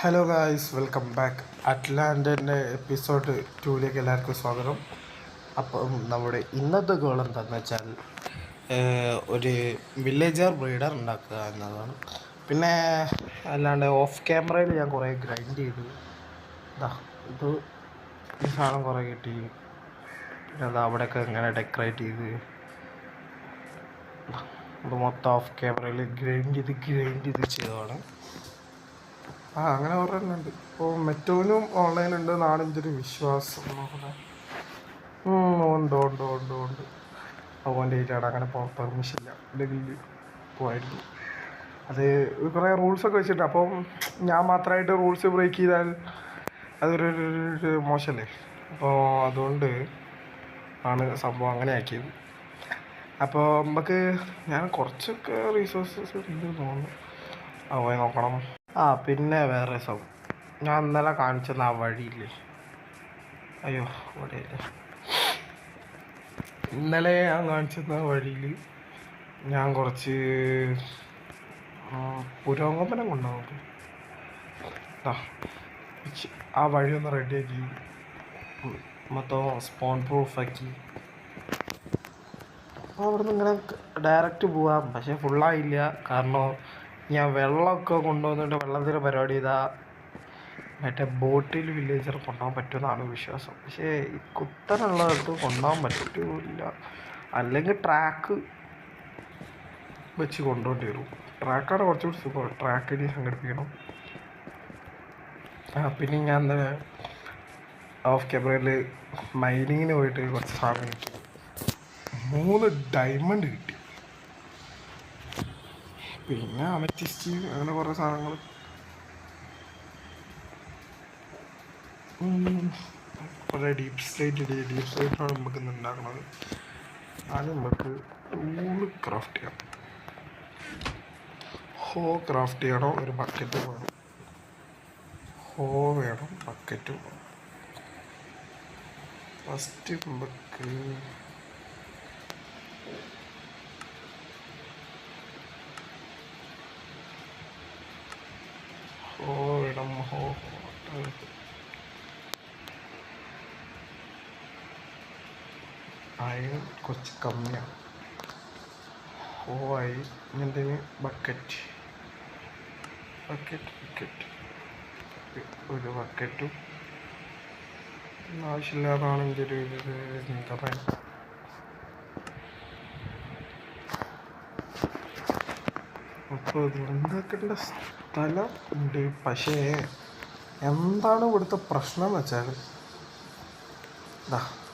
Hello guys, welcome back. അറ്റ്ലാന്റിൻ്റെ episode 2ലേക്ക് എല്ലാവർക്കും സ്വാഗതം. അപ്പം നമ്മുടെ ഇന്നത്തെ ഗോൾ എന്താണെന്ന് വെച്ചാൽ ഒരു വില്ലേജർ ബ്രീഡർ ഉണ്ടാക്കുക എന്നതാണ്. പിന്നെ അല്ലാണ്ട് ഓഫ് ക്യാമറയിൽ ഞാൻ കുറേ ഗ്രൈൻഡ് ചെയ്തു. ഇത് ഈ സാധനം കുറേ കിട്ടി. പിന്നെ അത് അവിടെയൊക്കെ ഇങ്ങനെ ഡെക്കറേറ്റ് ചെയ്ത് ഇത് മൊത്തം ഓഫ് ക്യാമറയിൽ ഗ്രൈൻഡ് ചെയ്ത് ചെയ്തതാണ്. അങ്ങനെ പറയുന്നുണ്ട്. ഇപ്പോൾ മെറ്റോനും ഓൺലൈനുണ്ട് എന്നാണ് എൻ്റെ ഒരു വിശ്വാസം. ഉണ്ട് ഉണ്ട് ഉണ്ട് ഉണ്ട് അതുകൊണ്ട് ഏറ്റാണ് അങ്ങനെ പെർമിഷൻ ഇല്ല, ഇല്ലെങ്കിൽ പോയിരുന്നു. അത് കുറേ റൂൾസൊക്കെ വെച്ചിട്ടുണ്ട്. അപ്പം ഞാൻ മാത്രമായിട്ട് റൂൾസ് ബ്രേക്ക് ചെയ്താൽ അതൊരു മോശമല്ലേ. അപ്പോൾ അതുകൊണ്ട് ആണ് സംഭവം അങ്ങനെ ആക്കിയത്. അപ്പോൾ നമുക്ക് ഞാൻ കുറച്ചൊക്കെ റീസോഴ്സസ് ഉണ്ട് തോന്നുന്നു. പോയി നോക്കണം. പിന്നെ വേറെ രസം, ഞാൻ ഇന്നലെ കാണിച്ചെന്ന ആ വഴിയില്ലേ, അയ്യോ ഇവിടെയല്ലേ, ഇന്നലെ ഞാൻ കാണിച്ചെന്ന വഴിയിൽ ഞാൻ കുറച്ച് പുരോഗമനം കൊണ്ടുപോകും. ആ വഴി ഒന്ന് റെഡിയാക്കി മൊത്തം സ്പോൺ പ്രൂഫാക്കി. അപ്പോൾ അവിടെ നിന്ന് ഇങ്ങനെ ഡയറക്റ്റ് പോവാം. പക്ഷേ ഫുള്ളായില്ല, കാരണം ഞാൻ വെള്ളമൊക്കെ കൊണ്ടുവന്നിട്ട് വെള്ളത്തിന് പരിപാടി ചെയ്താൽ മറ്റേ ബോട്ടിൽ വില്ലേജർ കൊണ്ടുപോകാൻ പറ്റുമെന്നാണ് വിശ്വാസം. പക്ഷേ ഈ കുത്തനുള്ളടത്ത് കൊണ്ടുപോകാൻ പറ്റില്ല. അല്ലെങ്കിൽ ട്രാക്ക് വെച്ച് കൊണ്ടുപോകേണ്ടി വരും. ട്രാക്കാണ് കുറച്ചുകൂടി സുഖം. ട്രാക്കിന് സംഘടിപ്പിക്കണം. പിന്നെ ഞാൻ എന്താ ഓഫ് ക്യാമറയിൽ മൈനിങ്ങിന് പോയിട്ട് കുറച്ച് സാധനം കിട്ടി. 3 ഡയമണ്ട് കിട്ടി. പിന്നെ അമറ്റിസ്റ്റ്, അങ്ങനെ കുറേ സാധനങ്ങൾ. കുറേ ഡീപ്പ് സ്ലൈറ്റാണ് നമുക്ക് ഇന്ന് ഉണ്ടാക്കുന്നത്. ആദ്യം നമുക്ക് ടൂള് ക്രാഫ്റ്റ് ചെയ്യാം. ക്രാഫ്റ്റ് ചെയ്യണം. ഒരു ബക്കറ്റ് വേണം. വേണം, ബക്കറ്റ് വേണം. ഫസ്റ്റ് നമുക്ക് വേണം. അയൺ കുറച്ച് കമ്മിയാണ്. ആയി എന്തിന് ബക്കറ്റ് ഒരു ബക്കറ്റും ആവശ്യമില്ലാതാണ് എൻ്റെ ഒരു എന്താ പറയുക. അപ്പോൾ ഇത് ഉണ്ടാക്കേണ്ട സ്ഥലം ഉണ്ട്. പക്ഷേ എന്താണ് ഇവിടുത്തെ പ്രശ്നം എന്ന് വെച്ചാൽ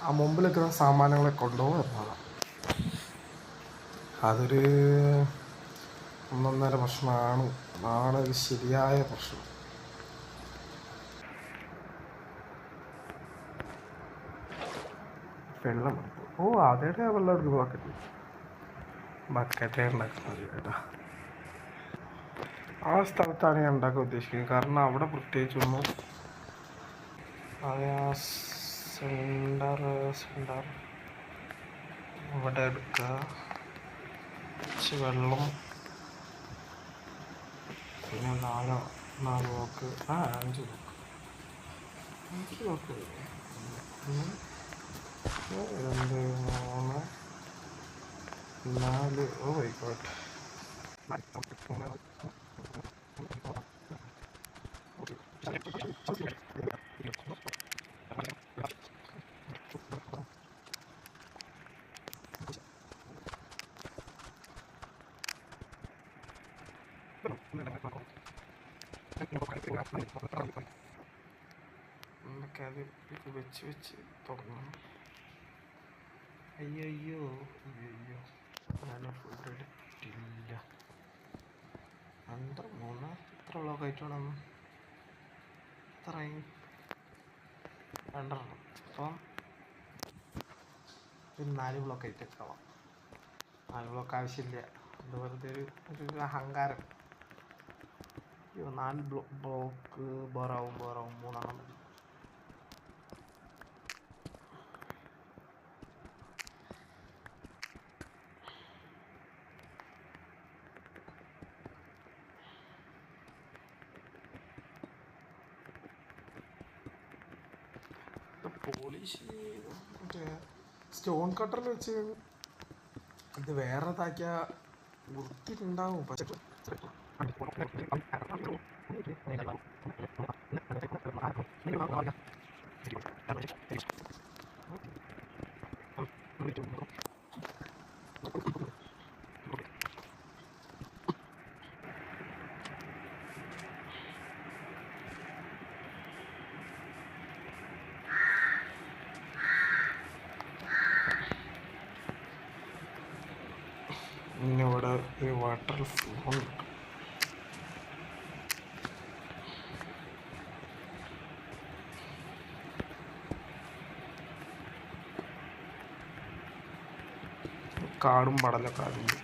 ആ മുമ്പിൽ നിൽക്കുന്ന സാമാനങ്ങളെ കൊണ്ടുപോകും എന്നതാണ്. അതൊരു ഒന്നൊന്നര പ്രശ്നമാണ്. അതാണ് ഒരു ശരിയായ പ്രശ്നം. വെള്ളം അതേടെ വെള്ളം എടുക്കും. ബക്കറ്റേ ഉണ്ടാക്കുന്നത് ചേട്ടാ. ആ സ്ഥലത്താണ് ഞാൻ ഉണ്ടാക്കാൻ ഉദ്ദേശിക്കുന്നത്. കാരണം അവിടെ പ്രത്യേകിച്ചൊന്നും സെൻറ്റർ ഇവിടെ എടുക്കുക. കുറച്ച് വെള്ളം, പിന്നെ 4 ബ്ലോക്ക് 5 ബ്ലോക്ക് 2 3 4 ആയിക്കോട്ടെ. നമുക്കത് ഇത് വെച്ച് തുടങ്ങണം. അയ്യോ ഞാൻ ഫുഡ് എടുത്തില്ല. 2 3 എത്ര ബ്ലോക്ക് ആയിട്ട് വേണം? എത്രയും 2. അപ്പം 4 ബ്ലോക്ക് ആയിട്ട് എത്താം. 4 ബ്ലോക്ക് ആവശ്യമില്ല. അത് വെറുതെ ഒരു അഹങ്കാരം. 4 ബ്ലോക്ക് ബോറാവും 3 മതി. മറ്റേ സ്റ്റോൺ കട്ടറിൽ വെച്ച് ഇത് വേറെ ഇതാക്കിയ വൃത്തിട്ടുണ്ടാവും. പക്ഷെ പിന്നെ ഇവിടെ ഈ വാട്ടർ ഫ്ലോ കാടും പടലൊക്കെ ആകുമ്പോൾ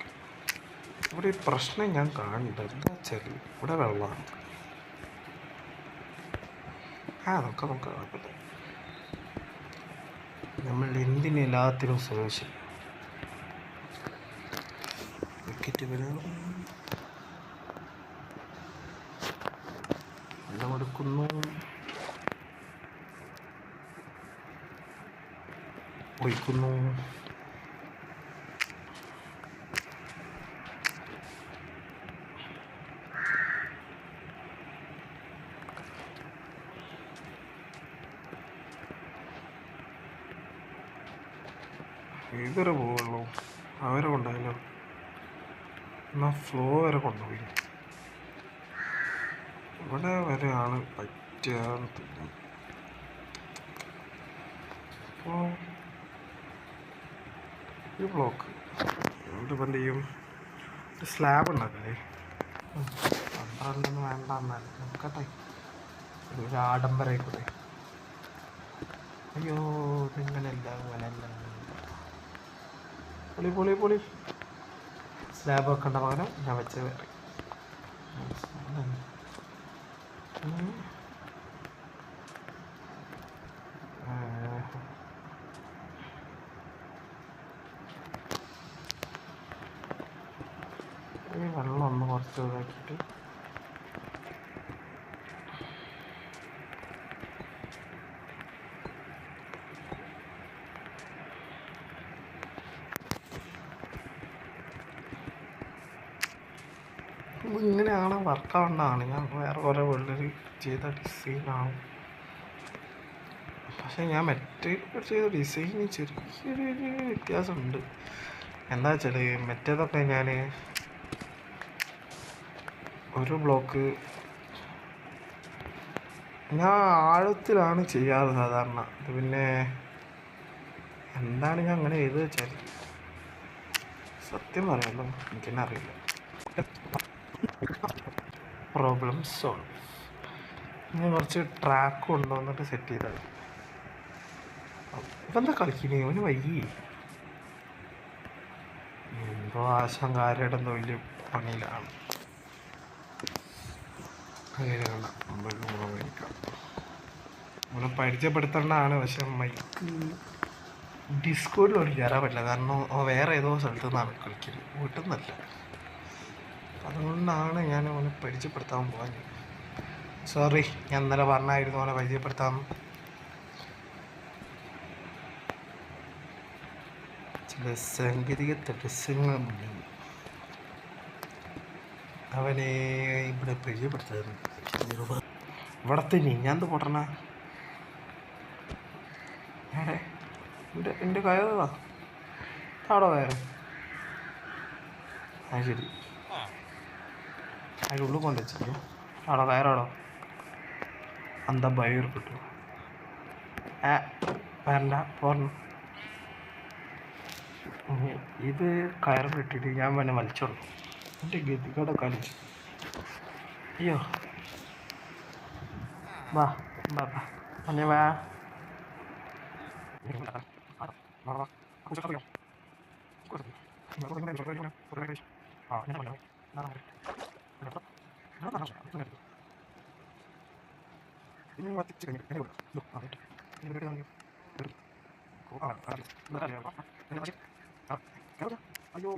ഇവിടെ ഈ പ്രശ്നം ഞാൻ കാണുന്നുണ്ട്. എന്താ വെച്ചാൽ ഇവിടെ വെള്ളമാണ്. അതൊക്കെ നമുക്ക് കുഴപ്പമില്ല. നമ്മൾ എന്തിനും എല്ലാത്തിനും സൊല്യൂഷൻ വിക്കറ്റ് വരാം. വെള്ളമെടുക്കുന്നു, ഒഴിക്കുന്നു. ഇതുവരെ പോവുള്ളൂ. അവരെ കൊണ്ടായാലോ? എന്നാൽ ഫ്ലോ വരെ കൊണ്ടുപോയി. ഇവിടെ വരെയാണ് പറ്റുകയെന്ന് തോന്നുന്നു. അപ്പോൾ ഈ ബ്ലോക്ക് ഇവിടെ എന്ത് ചെയ്യും? ഒരു സ്ലാബ് ഉണ്ടാക്കല്ലേ? 12 വേണ്ട എന്നാൽ നോക്കട്ടെ. ഒരു ആഡംബരമായിക്കോട്ടെ. അയ്യോ, ഇങ്ങനെയല്ല, അങ്ങനെയല്ല. പൊളി സ്ലാബ് വെക്കേണ്ട പകരം ഞാൻ വെച്ചത് വേറെ. ഈ വെള്ളം ഒന്ന് കുറച്ച് ഇതാക്കിയിട്ട് ഇങ്ങനെയാണ് വർക്കാവേണ്ടതാണ്. ഞാൻ വേറെ കുറേ വീട്ടിൽ ചെയ്ത ഡിസൈനാണ്. പക്ഷേ ഞാൻ മറ്റേ ചെയ്ത ഡിസൈന് ചെറിയൊരു വ്യത്യാസമുണ്ട്. എന്താ വെച്ചാൽ മറ്റേതൊക്കെ ഞാൻ ഒരു ബ്ലോക്ക് ഞാൻ ആഴത്തിലാണ് ചെയ്യാറ് സാധാരണ. അത് പിന്നെ എന്താണ് ഞാൻ അങ്ങനെ ചെയ്ത് വെച്ചാൽ സത്യം പറയാമല്ലോ, എനിക്കെന്നെ അറിയില്ല. Problem solve. ഇനി കുറച്ച് ട്രാക്ക് കൊണ്ടുവന്നിട്ട് സെറ്റ് ചെയ്താൽ ഇപ്പം എന്താ കളിക്കുന്നേ? അവന് വയ്യേ എന്തോ ആശങ്കാരുടെ എന്തോ വലിയ പണിയിലാണ്. അങ്ങനെയാണ് മേടിക്കാം. നമ്മളെ പരിചയപ്പെടുത്തേണ്ടതാണ്. പക്ഷെ മൈക്ക് ഡിസ്കോഡിൽ ഒരു കയറാൻ പറ്റില്ല. കാരണം വേറെ ഏതോ സ്ഥലത്തു നിന്നാണ് കളിക്കുന്നത്, വീട്ടിൽ നിന്നല്ല. അതുകൊണ്ടാണ് ഞാൻ അവനെ പരിചയപ്പെടുത്താൻ പോകാൻ. സോറി, ഞാൻ ഇന്നലെ പറഞ്ഞായിരുന്നു അവനെ പരിചയപ്പെടുത്താൻ. ചില സാങ്കേതിക തടസ്സങ്ങൾ മുന്നിൽ അവനെ ഇവിടെ പരിചയപ്പെടുത്താറ്. ഇവിടെ തന്നെ ഞാൻ എന്ത് പൊട്ടണ എൻ്റെ കയറാ താടോ കയറ്. അത് ശരി, അതിൻ്റെ ഉള്ളിൽ കൊണ്ട് വെച്ചിട്ട് ആടോ കയറാടോ. എന്താ ഭയം കിട്ടും? വരണ്ട പോരണം. ഇത് കയറിലിട്ടിട്ട് ഞാൻ വേണേ വലിച്ചോളൂ. എൻ്റെ ഗതികട കളിച്ചു. അയ്യോ, വാ വാ വാ അന്നെ വാ. അയ്യോ,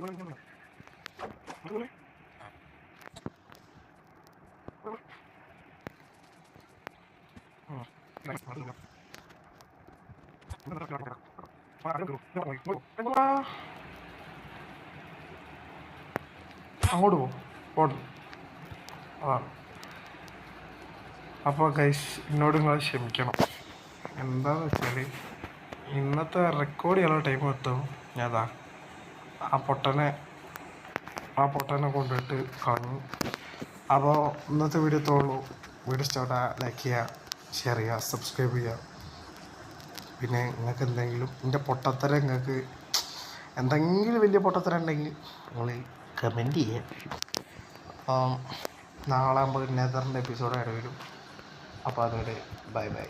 അങ്ങോട്ട് പോകും ആ. അപ്പോൾ ഗൈസ് എന്നോട് നിങ്ങൾ ക്ഷമിക്കണം. എന്താണെന്ന് വെച്ചാൽ ഇന്നത്തെ റെക്കോർഡ് ചെയ്യാനുള്ള ടൈം എത്തും ഞാതാ ആ പൊട്ടനെ കൊണ്ടിട്ട് കളഞ്ഞു. അപ്പോൾ ഇന്നത്തെ വീഡിയോ തോളൂ. വീഡിയോ ഇഷ്ടപ്പെട്ടാൽ ലൈക്ക് ചെയ്യുക, ഷെയർ ചെയ്യുക, സബ്സ്ക്രൈബ് ചെയ്യുക. പിന്നെ നിങ്ങൾക്ക് എന്തെങ്കിലും എൻ്റെ പൊട്ടത്തരം നിങ്ങൾക്ക് എന്തെങ്കിലും വലിയ പൊട്ടത്തരം ഉണ്ടെങ്കിൽ നിങ്ങൾ കമൻറ്റ് ചെയ്യുക. നാളെ ആകുമ്പോൾ നെതറിൻ്റെ എപ്പിസോഡ് വരും. അപ്പോൾ അതുവരെ ബൈ ബൈ.